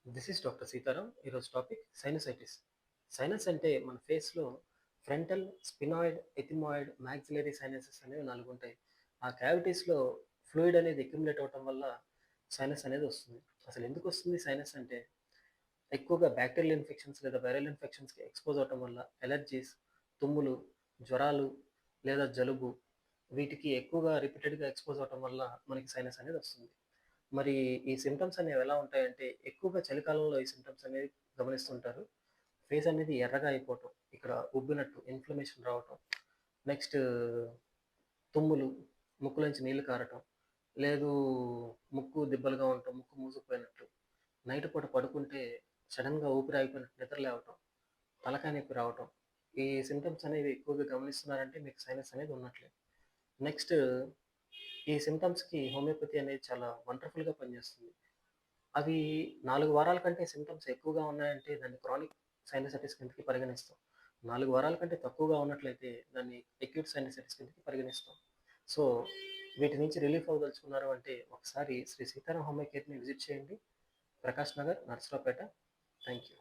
This is doctor Sitaram. ఈరోజు topic sinusitis. Sinus అంటే మన ఫేస్‌లో ఫ్రంటల్, స్పినాయిడ్, ఎథిమాయిడ్, మాక్సిలరీ సైనసెస్ అనేవి 4 ఉంటాయి. ఆ క్యావిటీస్‌లో ఫ్లూయిడ్ అనేది అక్యుములేట్ అవ్వటం వల్ల సైనస్ అనేది వస్తుంది. అసలు ఎందుకొస్తుంది సైనస్ అంటే ఎక్కువగా బ్యాక్టీరియల్ ఇన్ఫెక్షన్స్ లేదా వైరల్ ఇన్ఫెక్షన్స్‌కి ఎక్స్‌పోజ్ అవ్వటం వల్ల అలెర్జీస్, తుమ్ములు, జ్వరాలు లేదా జలుబు వీటికి ఎక్కువగా రిపీటెడ్‌గా ఎక్స్‌పోజ్ అవ్వటం వల్ల మనకి సైనస్ అనేది వస్తుంది. మరి ఈ సింప్టమ్స్ అనేవి ఎలా ఉంటాయంటే, ఎక్కువగా చలికాలంలో ఈ సింప్టమ్స్ అనేవి గమనిస్తుంటారు. ఫేస్ అనేది ఎర్రగా అయిపోవటం, ఇక్కడ ఉబ్బినట్టు ఇన్‌ఫ్లమేషన్ రావటం, నెక్స్ట్ తుమ్ములు, ముక్కులోంచి నీళ్లు కారటం, లేదు ముక్కు దిబ్బలుగా ఉండటం, ముక్కు మూసుకుపోయినట్టు, నైట్ పూట పడుకుంటే సడెన్‌గా ఊపిరి ఆగిపోయినట్టు నిద్ర లేవటం, తలకాయ నొప్పి రావటం. ఈ సింప్టమ్స్ అనేవి ఎక్కువగా గమనిస్తున్నారంటే మీకు సైనస్ అనేది ఉన్నట్లే. నెక్స్ట్ ఈ సింప్టమ్స్‌కి హోమియోపతి అనేది చాలా వండర్‌ఫుల్‌గా పనిచేస్తుంది. అవి 4 వారాల కంటే సింప్టమ్స్ ఎక్కువగా ఉన్నాయంటే దాన్ని క్రానిక్ సైనసైటిస్ కిందకి పరిగణిస్తాం. 4 వారాల కంటే తక్కువగా ఉన్నట్లయితే దాన్ని అక్యూట్ సైనసైటిస్ కిందకి పరిగణిస్తాం. సో, వీటి నుంచి రిలీఫ్ అవ్వదలుచుకున్నారు అంటే ఒకసారి శ్రీ సీతారాం హోమియో కేర్‌ని విజిట్ చేయండి. ప్రకాష్ నగర్, నర్సరావుపేట. Thank you.